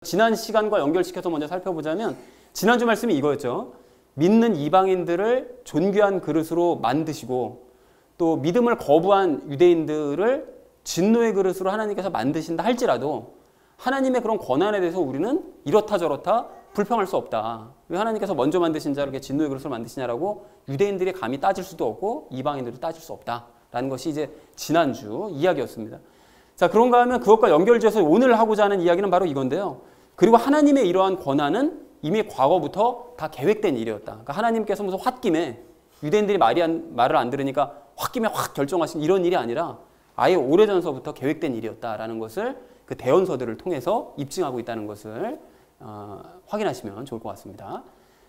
지난 시간과 연결시켜서 먼저 살펴보자면 지난주 말씀이 이거였죠. 믿는 이방인들을 존귀한 그릇으로 만드시고 또 믿음을 거부한 유대인들을 진노의 그릇으로 하나님께서 만드신다 할지라도 하나님의 그런 권한에 대해서 우리는 이렇다 저렇다 불평할 수 없다. 왜 하나님께서 먼저 만드신 자를 이렇게 진노의 그릇으로 만드시냐라고 유대인들이 감히 따질 수도 없고 이방인들도 따질 수 없다라는 것이 이제 지난주 이야기였습니다. 자, 그런가 하면 그것과 연결지어서 오늘 하고자 하는 이야기는 바로 이건데요. 그리고 하나님의 이러한 권한은 이미 과거부터 다 계획된 일이었다. 그러니까 하나님께서 무슨 홧김에 유대인들이 말을 안 들으니까 홧김에 확 결정하신 이런 일이 아니라 아예 오래전서부터 계획된 일이었다라는 것을 그 대언서들을 통해서 입증하고 있다는 것을 확인하시면 좋을 것 같습니다.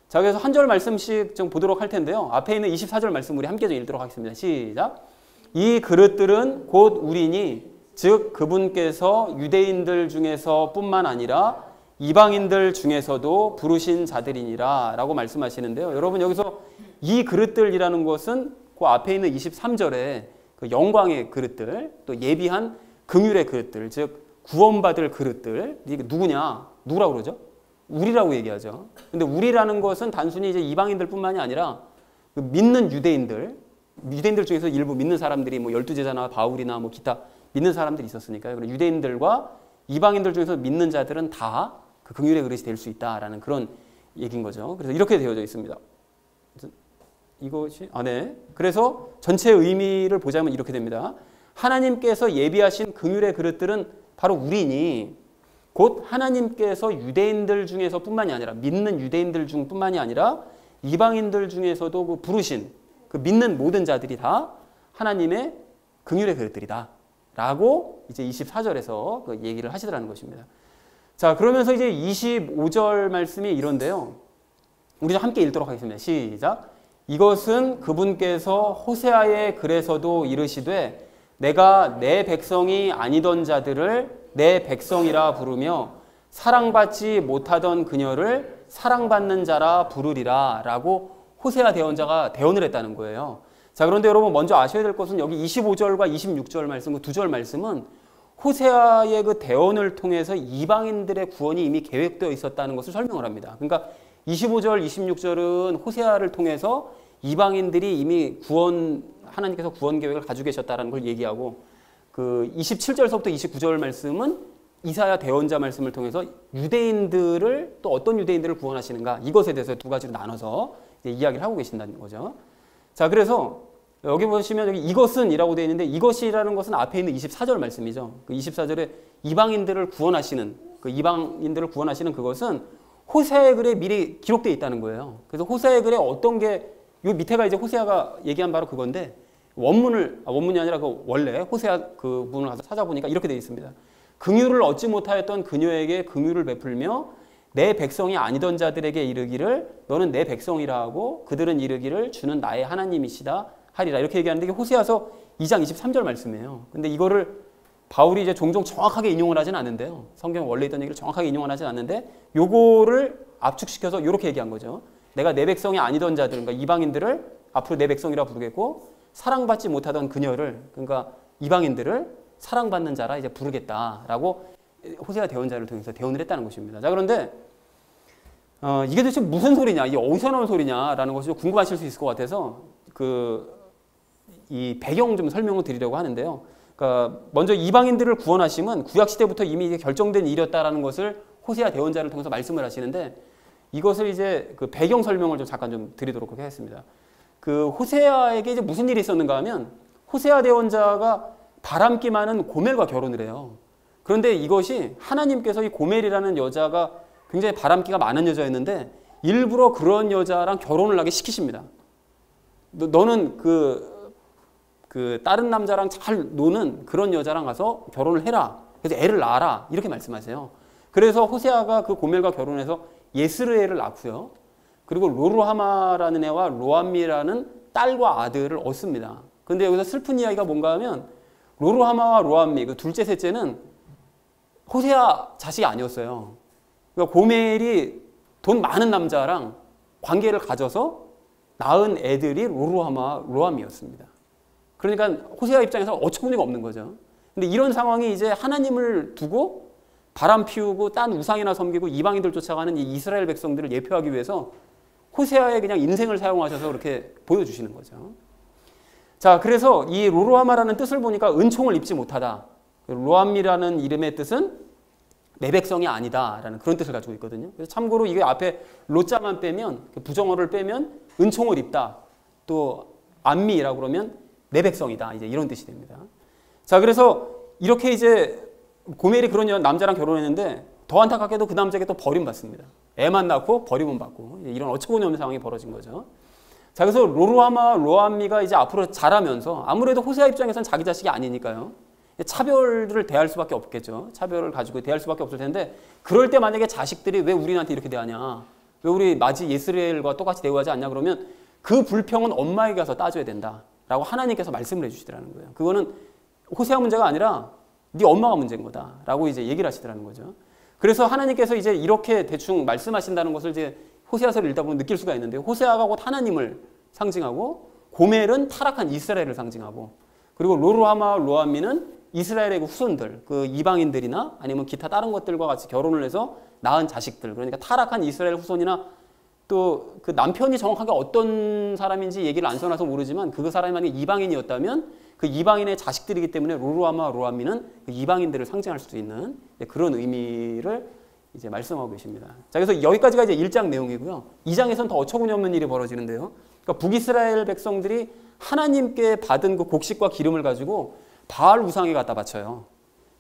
자, 그래서 한 절 말씀씩 좀 보도록 할 텐데요. 앞에 있는 24절 말씀 우리 함께 좀 읽도록 하겠습니다. 시작. 이 그릇들은 곧 우리니 즉 그분께서 유대인들 중에서 뿐만 아니라 이방인들 중에서도 부르신 자들이니라 라고 말씀하시는데요. 여러분 여기서 이 그릇들이라는 것은 그 앞에 있는 23절에 그 영광의 그릇들 또 예비한 긍휼의 그릇들 즉 구원받을 그릇들 이게 누구냐? 누구라고 그러죠? 우리라고 얘기하죠. 근데 우리라는 것은 단순히 이제 이방인들 뿐만이 아니라 그 믿는 유대인들 중에서 일부 믿는 사람들이 뭐 12제자나 바울이나 뭐 기타 믿는 사람들이 있었으니까요. 그런 유대인들과 이방인들 중에서 믿는 자들은 다 그 긍휼의 그릇이 될 수 있다라는 그런 얘기인 거죠. 그래서 이렇게 되어져 있습니다. 이것이 네. 그래서 전체 의미를 보자면 이렇게 됩니다. 하나님께서 예비하신 긍휼의 그릇들은 바로 우리니 곧 하나님께서 유대인들 중에서 뿐만이 아니라 믿는 유대인들 중뿐만이 아니라 이방인들 중에서도 그 부르신 그 믿는 모든 자들이 다 하나님의 긍휼의 그릇들이다 라고 이제 24절에서 그 얘기를 하시더라는 것입니다. 자, 그러면서 이제 25절 말씀이 이런데요. 우리 함께 읽도록 하겠습니다. 시작. 이것은 그분께서 호세아의 글에서도 이르시되 내가 내 백성이 아니던 자들을 내 백성이라 부르며 사랑받지 못하던 그녀를 사랑받는 자라 부르리라 라고 호세아 대언자가 대언을 했다는 거예요. 자, 그런데 여러분 먼저 아셔야 될 것은 여기 25절과 26절 말씀, 그 두 절 말씀은 호세아의 그 대언을 통해서 이방인들의 구원이 이미 계획되어 있었다는 것을 설명을 합니다. 그러니까 25절, 26절은 호세아를 통해서 이방인들이 이미 하나님께서 구원 계획을 가지고 계셨다는 걸 얘기하고 그 27절서부터 29절 말씀은 이사야 대언자 말씀을 통해서 유대인들을 또 어떤 유대인들을 구원하시는가 이것에 대해서 두 가지로 나눠서 이제 이야기를 하고 계신다는 거죠. 자, 그래서 여기 보시면 여기 이것은 이라고 되어 있는데 이것이라는 것은 앞에 있는 24절 말씀이죠. 그 24절에 이방인들을 구원하시는 그것은 호세아의 글에 미리 기록되어 있다는 거예요. 그래서 호세아의 글에 어떤 게 요 밑에가 이제 호세아가 얘기한 바로 그건데 원문이 아니라 그 원래 호세아 그 부분을 가서 찾아보니까 이렇게 되어 있습니다. 긍휼을 얻지 못하였던 그녀에게 긍휼을 베풀며 내 백성이 아니던 자들에게 이르기를 너는 내 백성이라 하고 그들은 이르기를 주는 나의 하나님이시다 하리라 이렇게 얘기하는데 이게 호세아서 2장 23절 말씀이에요. 근데 이거를 바울이 이제 종종 정확하게 인용을 하진 않는데요. 성경 원래 있던 얘기를 정확하게 인용을 하진 않는데 요거를 압축시켜서 이렇게 얘기한 거죠. 내가 내 백성이 아니던 자들, 그러니까 이방인들을 앞으로 내 백성이라 부르겠고 사랑받지 못하던 그녀를, 그러니까 이방인들을 사랑받는 자라 이제 부르겠다라고 호세아 대언자를 통해서 대언을 했다는 것입니다. 자, 그런데 이게 도대체 무슨 소리냐, 이게 어디서 나온 소리냐라는 것이 좀 궁금하실 수 있을 것 같아서 이 배경 좀 설명을 드리려고 하는데요. 그러니까 먼저 이방인들을 구원하심은 구약 시대부터 이미 이제 결정된 일이었다라는 것을 호세아 대언자를 통해서 말씀을 하시는데 이것을 이제 그 배경 설명을 좀 잠깐 좀 드리도록 하겠습니다. 그 호세아에게 이제 무슨 일이 있었는가 하면 호세아 대언자가 바람기 많은 고멜과 결혼을 해요. 그런데 이것이 하나님께서 이 고멜이라는 여자가 굉장히 바람기가 많은 여자였는데 일부러 그런 여자랑 결혼을 하게 시키십니다. 너는 그 다른 남자랑 잘 노는 그런 여자랑 가서 결혼을 해라. 그래서 애를 낳아라. 이렇게 말씀하세요. 그래서 호세아가 그 고멜과 결혼해서 예스르엘을 낳고요. 그리고 로루하마라는 애와 로암미라는 딸과 아들을 얻습니다. 그런데 여기서 슬픈 이야기가 뭔가 하면 로루하마와 로암미, 그 둘째, 셋째는 호세아 자식이 아니었어요. 그러니까 고멜이 돈 많은 남자랑 관계를 가져서 낳은 애들이 로루하마와 로암미였습니다. 그러니까 호세아 입장에서 어처구니가 없는 거죠. 근데 이런 상황이 이제 하나님을 두고 바람 피우고 딴 우상이나 섬기고 이방인들 쫓아가는 이 이스라엘 백성들을 예표하기 위해서 호세아의 그냥 인생을 사용하셔서 그렇게 보여주시는 거죠. 자, 그래서 이 로로하마라는 뜻을 보니까 은총을 입지 못하다. 로암미라는 이름의 뜻은 내 백성이 아니다라는 그런 뜻을 가지고 있거든요. 그래서 참고로 이게 앞에 로자만 빼면, 부정어를 빼면 은총을 입다. 또 암미라고 그러면 내 백성이다. 이제 이런 뜻이 됩니다. 자, 그래서 이렇게 이제 고멜이 그런 남자랑 결혼했는데 더 안타깝게도 그 남자에게 또 버림받습니다. 애만 낳고 버림은 받고 이런 어처구니 없는 상황이 벌어진 거죠. 자, 그래서 로로하마, 로암미가 이제 앞으로 자라면서 아무래도 호세아 입장에서는 자기 자식이 아니니까요. 차별을 대할 수밖에 없겠죠. 차별을 가지고 대할 수밖에 없을 텐데 그럴 때 만약에 자식들이 왜 우리한테 이렇게 대하냐, 왜 우리 마지 예스레엘과 똑같이 대우하지 않냐 그러면 그 불평은 엄마에게 가서 따져야 된다라고 하나님께서 말씀을 해주시더라는 거예요. 그거는 호세아 문제가 아니라 네 엄마가 문제인 거다라고 이제 얘기를 하시더라는 거죠. 그래서 하나님께서 이제 이렇게 대충 말씀하신다는 것을 이제 호세아서를 읽다 보면 느낄 수가 있는데 호세아가 곧 하나님을 상징하고 고멜은 타락한 이스라엘을 상징하고 그리고 로로하마, 로암미는 이스라엘의 후손들, 그 이방인들이나 아니면 기타 다른 것들과 같이 결혼을 해서 낳은 자식들, 그러니까 타락한 이스라엘 후손이나 또 그 남편이 정확하게 어떤 사람인지 얘기를 안 써놔서 모르지만 그 사람이 만약에 이방인이었다면 그 이방인의 자식들이기 때문에 로로하마, 로암미는 그 이방인들을 상징할 수도 있는 그런 의미를 이제 말씀하고 계십니다. 자, 그래서 여기까지가 이제 1장 내용이고요. 2장에서는 더 어처구니 없는 일이 벌어지는데요. 그러니까 북이스라엘 백성들이 하나님께 받은 그 곡식과 기름을 가지고 바알 우상에 갖다 바쳐요.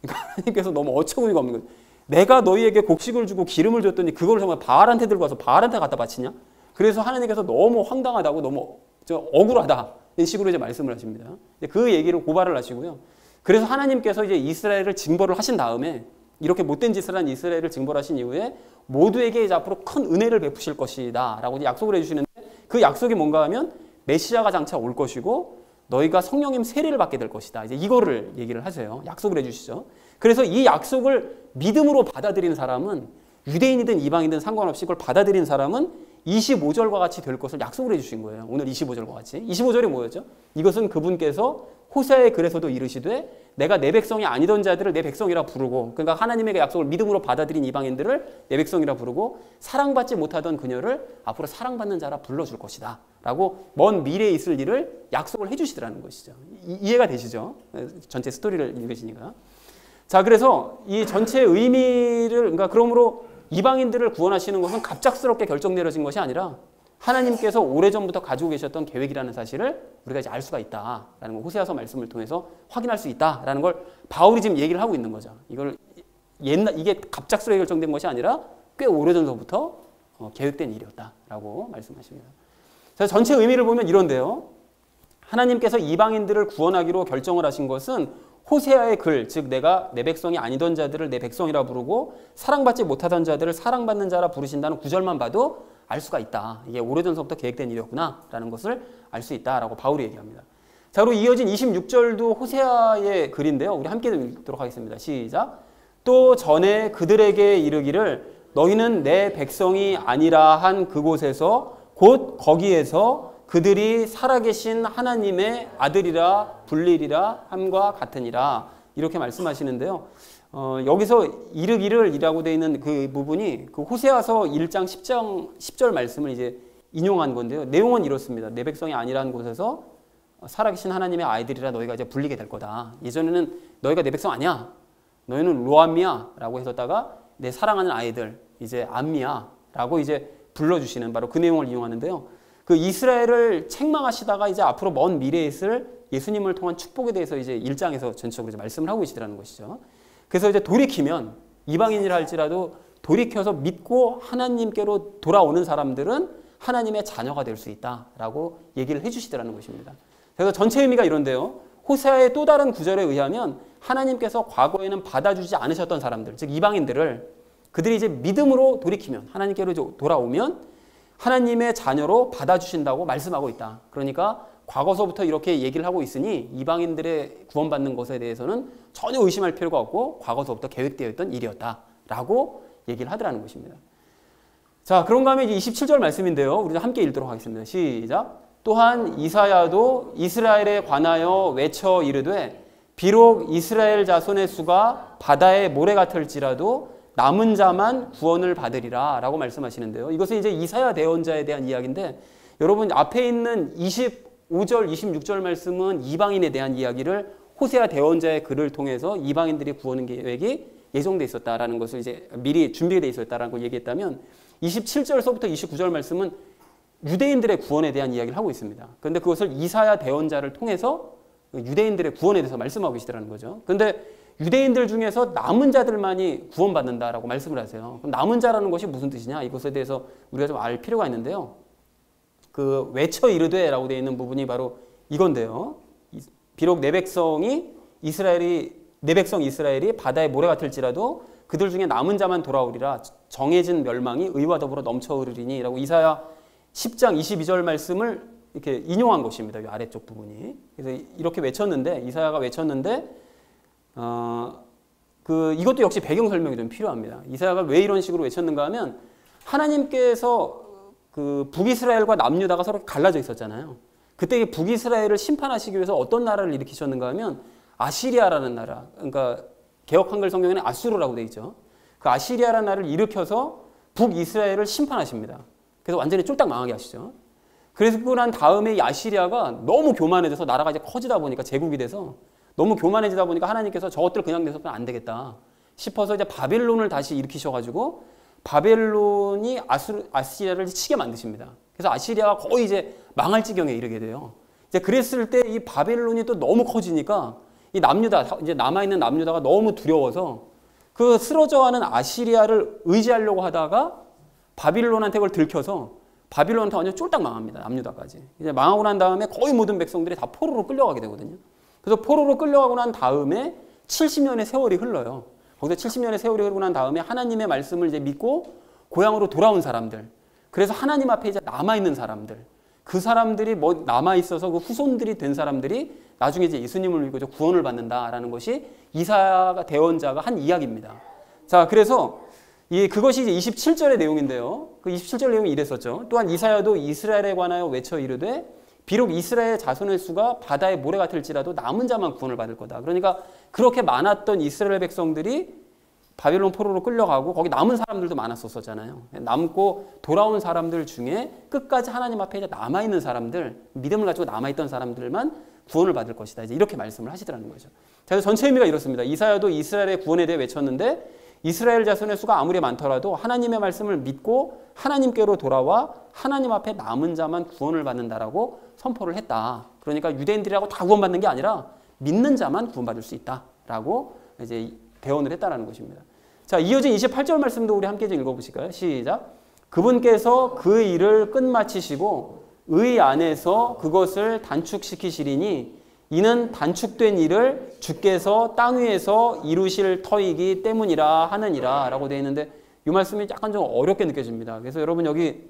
그러니까 하나님께서 너무 어처구니가 없는 거예요. 내가 너희에게 곡식을 주고 기름을 줬더니 그걸 정말 바알한테 들고 와서 바알한테 갖다 바치냐? 그래서 하나님께서 너무 황당하다고 너무 억울하다 이런 식으로 이제 말씀을 하십니다. 그 얘기를 고발을 하시고요. 그래서 하나님께서 이제 이스라엘을 징벌을 하신 다음에 이렇게 못된 짓을 한 이스라엘을 징벌하신 이후에 모두에게 이제 앞으로 큰 은혜를 베푸실 것이다라고 이제 약속을 해주시는데 그 약속이 뭔가 하면 메시아가 장차 올 것이고 너희가 성령님 세례를 받게 될 것이다. 이제 이거를 얘기를 하세요. 약속을 해주시죠. 그래서 이 약속을 믿음으로 받아들인 사람은 유대인이든 이방인이든 상관없이 그걸 받아들인 사람은 25절과 같이 될 것을 약속을 해주신 거예요. 오늘 25절과 같이. 25절이 뭐였죠? 이것은 그분께서 호세아의 글에서도 이르시되 내가 내 백성이 아니던 자들을 내 백성이라 부르고 그러니까 하나님의 약속을 믿음으로 받아들인 이방인들을 내 백성이라 부르고 사랑받지 못하던 그녀를 앞으로 사랑받는 자라 불러줄 것이다. 라고 먼 미래에 있을 일을 약속을 해주시더라는 것이죠. 이해가 되시죠? 전체 스토리를 읽으시니까. 자, 그래서 이 전체의 의미를 그러니까 그러므로 이방인들을 구원하시는 것은 갑작스럽게 결정 내려진 것이 아니라 하나님께서 오래전부터 가지고 계셨던 계획이라는 사실을 우리가 이제 알 수가 있다라는 거 호세아서 말씀을 통해서 확인할 수 있다라는 걸 바울이 지금 얘기를 하고 있는 거죠. 이걸 이게 갑작스럽게 결정된 것이 아니라 꽤 오래전부터 계획된 일이었다라고 말씀하십니다. 그래서 전체 의미를 보면 이런데요. 하나님께서 이방인들을 구원하기로 결정을 하신 것은 호세아의 글, 즉 내가 내 백성이 아니던 자들을 내 백성이라 부르고 사랑받지 못하던 자들을 사랑받는 자라 부르신다는 구절만 봐도 알 수가 있다. 이게 오래전부터 계획된 일이었구나 라는 것을 알 수 있다라고 바울이 얘기합니다. 자, 그리고 이어진 26절도 호세아의 글인데요. 우리 함께 읽도록 하겠습니다. 시작. 또 전에 그들에게 이르기를 너희는 내 백성이 아니라 한 그곳에서 곧 거기에서 그들이 살아계신 하나님의 아들이라 불리리라 함과 같으니라 이렇게 말씀하시는데요. 여기서 이르기를 이라고 되어 있는 그 부분이 그 호세아서 1장 10절 말씀을 이제 인용한 건데요. 내용은 이렇습니다. 내 백성이 아니라는 곳에서 살아계신 하나님의 아이들이라 너희가 이제 불리게 될 거다. 예전에는 너희가 내 백성 아니야. 너희는 로암미야 라고 했었다가 내 사랑하는 아이들 이제 암미야 라고 이제 불러주시는 바로 그 내용을 이용하는데요. 그 이스라엘을 책망하시다가 이제 앞으로 먼 미래에 있을 예수님을 통한 축복에 대해서 이제 1장에서 전적으로 이제 말씀을 하고 계시더라는 것이죠. 그래서 이제 돌이키면 이방인이라 할지라도 돌이켜서 믿고 하나님께로 돌아오는 사람들은 하나님의 자녀가 될 수 있다라고 얘기를 해주시더라는 것입니다. 그래서 전체 의미가 이런데요. 호세아의 또 다른 구절에 의하면 하나님께서 과거에는 받아주지 않으셨던 사람들, 즉 이방인들을 그들이 이제 믿음으로 돌이키면 하나님께로 돌아오면 하나님의 자녀로 받아주신다고 말씀하고 있다. 그러니까 과거서부터 이렇게 얘기를 하고 있으니 이방인들의 구원받는 것에 대해서는 전혀 의심할 필요가 없고 과거서부터 계획되어 있던 일이었다라고 얘기를 하더라는 것입니다. 자, 그런가 하면 이제 27절 말씀인데요. 우리 함께 읽도록 하겠습니다. 시작. 또한 이사야도 이스라엘에 관하여 외쳐 이르되 비록 이스라엘 자손의 수가 바다의 모래 같을지라도 남은 자만 구원을 받으리라 라고 말씀하시는데요. 이것은 이제 이사야 대언자에 대한 이야기인데 여러분 앞에 있는 25절, 26절 말씀은 이방인에 대한 이야기를 호세아 대언자의 글을 통해서 이방인들이 구원 계획이 예정돼 있었다라는 것을 이제 미리 준비되어 있었다라는 걸 얘기했다면 27절서부터 29절 말씀은 유대인들의 구원에 대한 이야기를 하고 있습니다. 그런데 그것을 이사야 대언자를 통해서 유대인들의 구원에 대해서 말씀하고 계시더라는 거죠. 그런데 유대인들 중에서 남은 자들만이 구원받는다라고 말씀을 하세요. 그럼 남은 자라는 것이 무슨 뜻이냐? 이것에 대해서 우리가 좀 알 필요가 있는데요. 그 외쳐 이르되라고 되어 있는 부분이 바로 이건데요. 비록 내 백성 이스라엘이 바다의 모래 같을지라도 그들 중에 남은 자만 돌아오리라. 정해진 멸망이 의와 더불어 넘쳐 흐르리니 라고 이사야 10장 22절 말씀을 이렇게 인용한 것입니다. 이 아래쪽 부분이. 그래서 이렇게 외쳤는데 이사야가 외쳤는데 이것도 역시 배경 설명이 좀 필요합니다. 이사야가 왜 이런 식으로 외쳤는가 하면 하나님께서 그 북이스라엘과 남유다가 서로 갈라져 있었잖아요. 그때 북이스라엘을 심판하시기 위해서 어떤 나라를 일으키셨는가 하면 아시리아라는 나라, 그러니까 개역 한글 성경에는 아수르라고 되어 있죠. 그 아시리아라는 나라를 일으켜서 북이스라엘을 심판하십니다. 그래서 완전히 쫄딱 망하게 하시죠. 그래서 난 다음에 이 아시리아가 너무 교만해져서 나라가 이제 커지다 보니까 제국이 돼서 너무 교만해지다 보니까 하나님께서 저것들 그냥 내서는 안 되겠다 싶어서 이제 바벨론을 다시 일으키셔가지고 바벨론이 아시리아를 치게 만드십니다. 그래서 아시리아가 거의 이제 망할 지경에 이르게 돼요. 이제 그랬을 때 이 바벨론이 또 너무 커지니까 이 남유다, 이제 남아있는 남유다가 너무 두려워서 그 쓰러져가는 아시리아를 의지하려고 하다가 바빌론한테 그걸 들켜서 바빌론한테 완전 쫄딱 망합니다. 남유다까지. 이제 망하고 난 다음에 거의 모든 백성들이 다 포로로 끌려가게 되거든요. 그래서 포로로 끌려가고 난 다음에 70년의 세월이 흘러요. 거기서 70년의 세월이 흐르고 난 다음에 하나님의 말씀을 이제 믿고 고향으로 돌아온 사람들, 그래서 하나님 앞에 이제 남아있는 사람들, 그 사람들이 뭐 남아있어서 그 후손들이 된 사람들이 나중에 이제 예수님을 믿고 구원을 받는다라는 것이 이사야 대언자가 한 이야기입니다. 자, 그래서 그것이 이제 27절의 내용인데요. 그 27절 내용이 이랬었죠. 또한 이사야도 이스라엘에 관하여 외쳐 이르되 비록 이스라엘 자손의 수가 바다의 모래 같을지라도 남은 자만 구원을 받을 거다. 그러니까 그렇게 많았던 이스라엘 백성들이 바빌론 포로로 끌려가고 거기 남은 사람들도 많았었잖아요. 남고 돌아온 사람들 중에 끝까지 하나님 앞에 이제 남아있는 사람들, 믿음을 가지고 남아있던 사람들만 구원을 받을 것이다. 이제 이렇게 말씀을 하시더라는 거죠. 자, 그래서 전체 의미가 이렇습니다. 이사야도 이스라엘의 구원에 대해 외쳤는데 이스라엘 자손의 수가 아무리 많더라도 하나님의 말씀을 믿고 하나님께로 돌아와 하나님 앞에 남은 자만 구원을 받는다라고 선포를 했다. 그러니까 유대인들이라고 다 구원받는 게 아니라 믿는 자만 구원받을 수 있다라고 이제 대언을 했다라는 것입니다. 자, 이어진 28절 말씀도 우리 함께 좀 읽어보실까요? 시작. 그분께서 그 일을 끝마치시고 의 안에서 그것을 단축시키시리니 이는 단축된 일을 주께서 땅 위에서 이루실 터이기 때문이라 하느니라 라고 되어 있는데 이 말씀이 약간 좀 어렵게 느껴집니다. 그래서 여러분 여기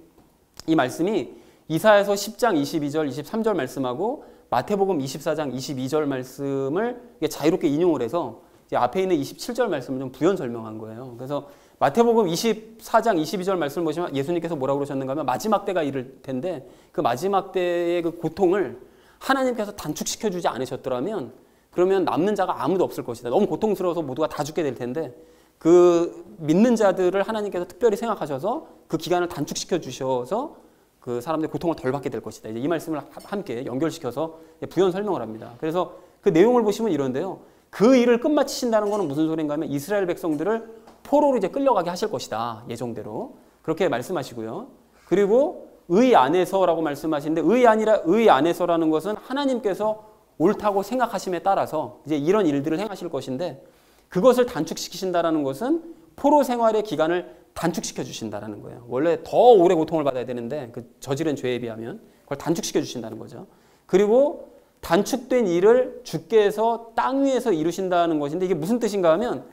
이 말씀이 이사야서 10장 22절 23절 말씀하고 마태복음 24장 22절 말씀을 자유롭게 인용을 해서 이제 앞에 있는 27절 말씀을 좀 부연 설명한 거예요. 그래서 마태복음 24장 22절 말씀을 보시면 예수님께서 뭐라고 그러셨는가 하면 마지막 때가 이를 텐데 그 마지막 때의 그 고통을 하나님께서 단축시켜주지 않으셨더라면 그러면 남는 자가 아무도 없을 것이다. 너무 고통스러워서 모두가 다 죽게 될 텐데 그 믿는 자들을 하나님께서 특별히 생각하셔서 그 기간을 단축시켜 주셔서 그 사람들의 고통을 덜 받게 될 것이다. 이제 이 말씀을 함께 연결시켜서 부연 설명을 합니다. 그래서 그 내용을 보시면 이런데요. 그 일을 끝마치신다는 것은 무슨 소리인가 하면 이스라엘 백성들을 포로로 이제 끌려가게 하실 것이다. 예정대로. 그렇게 말씀하시고요. 그리고 의 안에서라고 말씀하시는데 의 안에서라는 것은 하나님께서 옳다고 생각하심에 따라서 이제 이런 일들을 행하실 것인데 그것을 단축시키신다라는 것은 포로 생활의 기간을 단축시켜 주신다라는 거예요. 원래 더 오래 고통을 받아야 되는데 그 저지른 죄에 비하면 그걸 단축시켜 주신다는 거죠. 그리고 단축된 일을 주께서 땅 위에서 이루신다는 것인데 이게 무슨 뜻인가 하면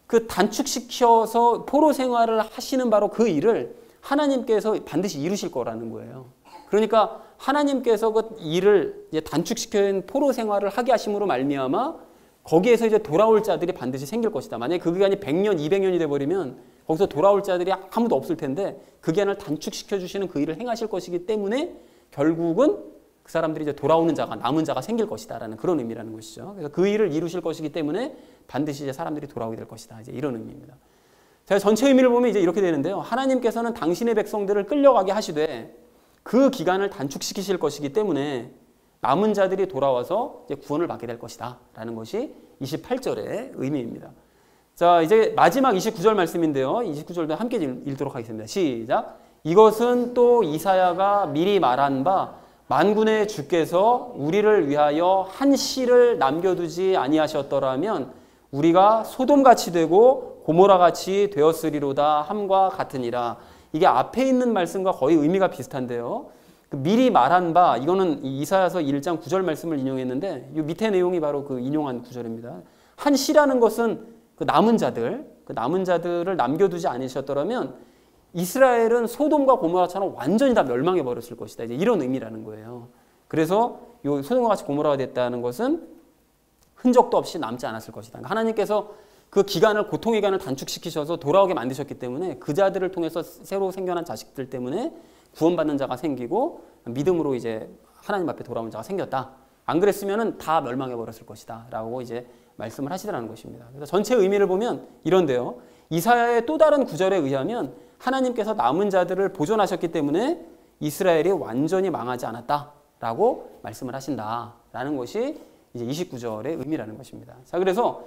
그 단축시켜서 포로 생활을 하시는 바로 그 일을 하나님께서 반드시 이루실 거라는 거예요. 그러니까 하나님께서 그 일을 이제 단축시킨 포로 생활을 하게 하심으로 말미암아 거기에서 이제 돌아올 자들이 반드시 생길 것이다. 만약에 그 기간이 100년, 200년이 돼버리면 거기서 돌아올 자들이 아무도 없을 텐데 그 기간을 단축시켜 주시는 그 일을 행하실 것이기 때문에 결국은 그 사람들이 이제 돌아오는 자가, 남은 자가 생길 것이다라는 그런 의미라는 것이죠. 그래서 그 일을 이루실 것이기 때문에 반드시 이제 사람들이 돌아오게 될 것이다. 이제 이런 의미입니다. 자, 전체 의미를 보면 이제 이렇게 되는데요. 하나님께서는 당신의 백성들을 끌려가게 하시되 그 기간을 단축시키실 것이기 때문에 남은 자들이 돌아와서 이제 구원을 받게 될 것이다. 라는 것이 28절의 의미입니다. 자, 이제 마지막 29절 말씀인데요. 29절도 함께 읽도록 하겠습니다. 시작. 이것은 또 이사야가 미리 말한 바 만군의 주께서 우리를 위하여 한 씨를 남겨두지 아니하셨더라면 우리가 소돔같이 되고 고모라같이 되었으리로다 함과 같으니라. 이게 앞에 있는 말씀과 거의 의미가 비슷한데요. 미리 말한 바, 이거는 이사야서 1장 9절 말씀을 인용했는데 이 밑에 내용이 바로 그 인용한 구절입니다. 한 씨라는 것은 그 남은 자들을 남겨두지 않으셨더라면 이스라엘은 소돔과 고모라처럼 완전히 다 멸망해 버렸을 것이다. 이제 이런 의미라는 거예요. 그래서 이 소돔과 같이 고모라가 됐다는 것은 흔적도 없이 남지 않았을 것이다. 하나님께서 그 기간을, 고통의 기간을 단축시키셔서 돌아오게 만드셨기 때문에 그 자들을 통해서 새로 생겨난 자식들 때문에 구원받는 자가 생기고 믿음으로 이제 하나님 앞에 돌아온 자가 생겼다. 안 그랬으면은 다 멸망해 버렸을 것이다. 라고 이제 말씀을 하시더라는 것입니다. 그래서 전체 의미를 보면 이런데요. 이사야의 또 다른 구절에 의하면 하나님께서 남은 자들을 보존하셨기 때문에 이스라엘이 완전히 망하지 않았다라고 말씀을 하신다라는 것이 이제 29절의 의미라는 것입니다. 자, 그래서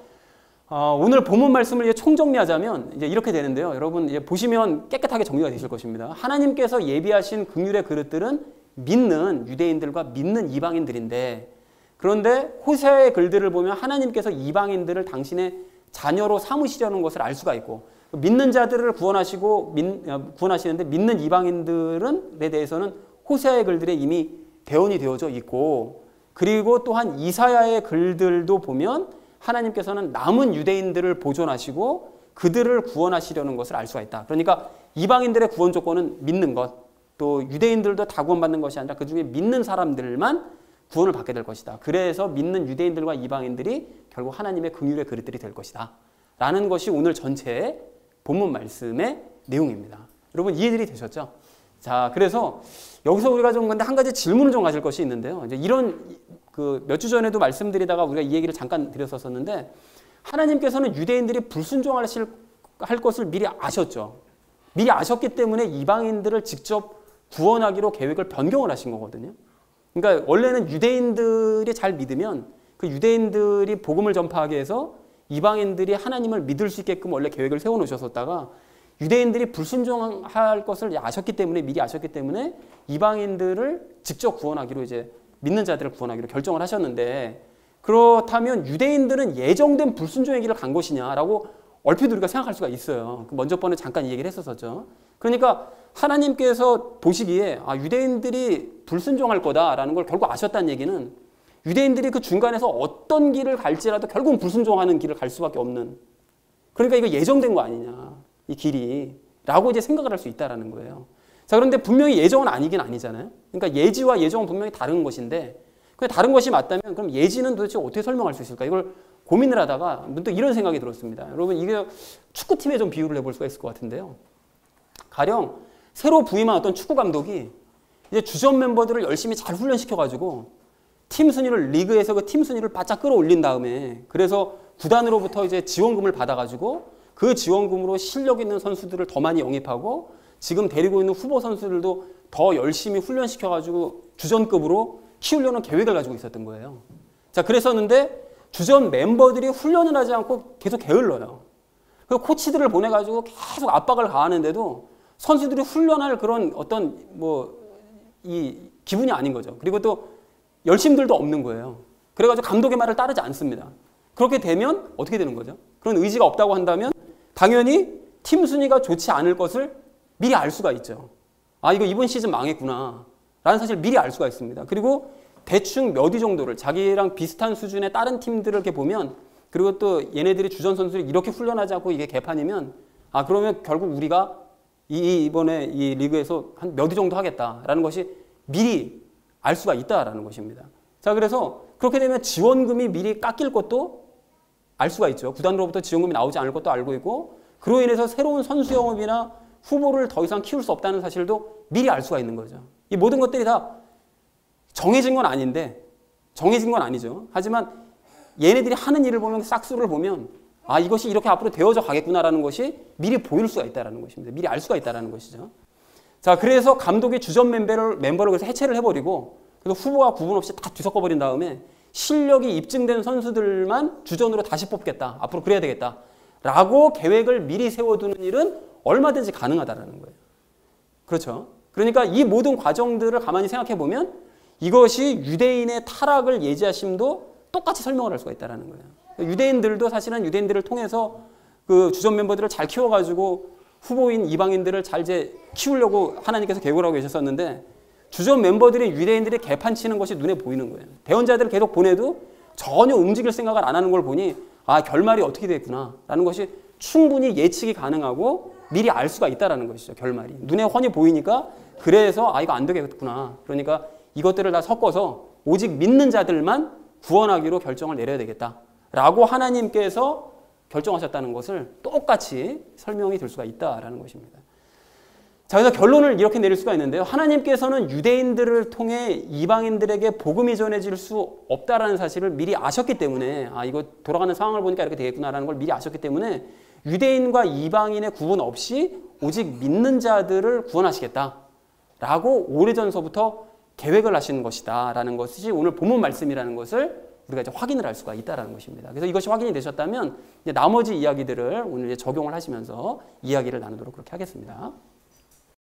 오늘 본문 말씀을 이제 총정리하자면 이제 이렇게 되는데요. 여러분 이제 보시면 깨끗하게 정리가 되실 것입니다. 하나님께서 예비하신 긍휼의 그릇들은 믿는 유대인들과 믿는 이방인들인데, 그런데 호세아의 글들을 보면 하나님께서 이방인들을 당신의 자녀로 삼으시려는 것을 알 수가 있고, 믿는 자들을 구원하시는데 믿는 이방인들에 대해서는 호세아의 글들에 이미 대언이 되어져 있고, 그리고 또한 이사야의 글들도 보면 하나님께서는 남은 유대인들을 보존하시고 그들을 구원하시려는 것을 알 수가 있다. 그러니까 이방인들의 구원 조건은 믿는 것, 또 유대인들도 다 구원받는 것이 아니라 그 중에 믿는 사람들만 구원을 받게 될 것이다. 그래서 믿는 유대인들과 이방인들이 결국 하나님의 긍휼의 그릇들이 될 것이다. 라는 것이 오늘 전체의 본문 말씀의 내용입니다. 여러분 이해들이 되셨죠? 자, 그래서 여기서 우리가 좀 근데 한 가지 질문을 좀 가질 것이 있는데요. 이제 이런 그 몇 주 전에도 말씀드리다가 우리가 이 얘기를 잠깐 드렸었는데, 하나님께서는 유대인들이 불순종할 것을 미리 아셨죠. 미리 아셨기 때문에 이방인들을 직접 구원하기로 계획을 변경을 하신 거거든요. 그러니까 원래는 유대인들이 잘 믿으면 그 유대인들이 복음을 전파하게 해서 이방인들이 하나님을 믿을 수 있게끔 원래 계획을 세워놓으셨었다가 유대인들이 불순종할 것을 아셨기 때문에, 미리 아셨기 때문에 이방인들을 직접 구원하기로, 이제 믿는 자들을 구원하기로 결정을 하셨는데, 그렇다면 유대인들은 예정된 불순종의 길을 간 것이냐라고 얼핏 우리가 생각할 수가 있어요. 먼저 번에 잠깐 이 얘기를 했었죠. 그러니까 하나님께서 보시기에 유대인들이 불순종할 거다라는 걸 결국 아셨다는 얘기는 유대인들이 그 중간에서 어떤 길을 갈지라도 결국은 불순종하는 길을 갈 수밖에 없는, 그러니까 이거 예정된 거 아니냐, 이 길이, 라고 이제 생각을 할 수 있다라는 거예요. 자, 그런데 분명히 예정은 아니긴 아니잖아요. 그러니까 예지와 예정은 분명히 다른 것인데, 근데 다른 것이 맞다면 그럼 예지는 도대체 어떻게 설명할 수 있을까? 이걸 고민을 하다가 문득 이런 생각이 들었습니다. 여러분, 이게 축구팀에 좀 비유를 해볼 수가 있을 것 같은데요. 가령 새로 부임한 어떤 축구 감독이 이제 주전 멤버들을 열심히 잘 훈련시켜가지고 팀 순위를, 리그에서 그 팀 순위를 바짝 끌어올린 다음에, 그래서 구단으로부터 이제 지원금을 받아가지고 그 지원금으로 실력 있는 선수들을 더 많이 영입하고 지금 데리고 있는 후보 선수들도 더 열심히 훈련시켜가지고 주전급으로 키우려는 계획을 가지고 있었던 거예요. 자, 그랬었는데 주전 멤버들이 훈련을 하지 않고 계속 게을러요. 그 코치들을 보내가지고 계속 압박을 가하는데도 선수들이 훈련할 그런 어떤 이 기분이 아닌 거죠. 그리고 또 열심들도 없는 거예요. 그래가지고 감독의 말을 따르지 않습니다. 그렇게 되면 어떻게 되는 거죠? 그런 의지가 없다고 한다면 당연히 팀 순위가 좋지 않을 것을 미리 알 수가 있죠. 이거 이번 시즌 망했구나 라는 사실을 미리 알 수가 있습니다. 그리고 대충 몇 위 정도를, 자기랑 비슷한 수준의 다른 팀들을 이렇게 보면, 그리고 또 얘네들이 주전 선수를 이렇게 훈련하지 않고 이게 개판이면 그러면 결국 우리가 이번에 이 리그에서 한 몇 위 정도 하겠다라는 것이 미리 알 수가 있다라는 것입니다. 자, 그래서 그렇게 되면 지원금이 미리 깎일 것도 알 수가 있죠. 구단으로부터 지원금이 나오지 않을 것도 알고 있고, 그로 인해서 새로운 선수 영입이나 후보를 더 이상 키울 수 없다는 사실도 미리 알 수가 있는 거죠. 이 모든 것들이 다 정해진 건 아닌데, 정해진 건 아니죠. 하지만 얘네들이 하는 일을 보면, 싹수를 보면 아, 이것이 이렇게 앞으로 되어져 가겠구나라는 것이 미리 보일 수가 있다는 것입니다. 미리 알 수가 있다는 것이죠. 자, 그래서 감독이 주전 멤버를 그래서 해체를 해버리고, 그래서 후보와 구분 없이 다 뒤섞어버린 다음에 실력이 입증된 선수들만 주전으로 다시 뽑겠다. 앞으로 그래야 되겠다. 라고 계획을 미리 세워두는 일은 얼마든지 가능하다라는 거예요. 그렇죠. 그러니까 이 모든 과정들을 가만히 생각해 보면 이것이 유대인의 타락을 예지하심도 똑같이 설명을 할 수가 있다는 거예요. 유대인들도 사실은 유대인들을 통해서 그 주전 멤버들을 잘 키워가지고 후보인 이방인들을 잘 이제 키우려고 하나님께서 계획을 하고 계셨었는데, 주전 멤버들이 유대인들이 개판치는 것이 눈에 보이는 거예요. 대원자들을 계속 보내도 전혀 움직일 생각을 안 하는 걸 보니 아, 결말이 어떻게 됐구나 라는 것이 충분히 예측이 가능하고 미리 알 수가 있다는 것이죠. 결말이 눈에 훤히 보이니까, 그래서 아, 이거 안 되겠구나. 그러니까 이것들을 다 섞어서 오직 믿는 자들만 구원하기로 결정을 내려야 되겠다라고 하나님께서 결정하셨다는 것을 똑같이 설명이 될 수가 있다라는 것입니다. 자, 그래서 결론을 이렇게 내릴 수가 있는데요. 하나님께서는 유대인들을 통해 이방인들에게 복음이 전해질 수 없다라는 사실을 미리 아셨기 때문에, 아, 이거 돌아가는 상황을 보니까 이렇게 되겠구나라는 걸 미리 아셨기 때문에 유대인과 이방인의 구분 없이 오직 믿는 자들을 구원하시겠다라고 오래전서부터 계획을 하신 것이다라는 것이 오늘 본문 말씀이라는 것을 우리가 이제 확인을 할 수가 있다라는 것입니다. 그래서 이것이 확인이 되셨다면 이제 나머지 이야기들을 오늘 이제 적용을 하시면서 이야기를 나누도록 그렇게 하겠습니다.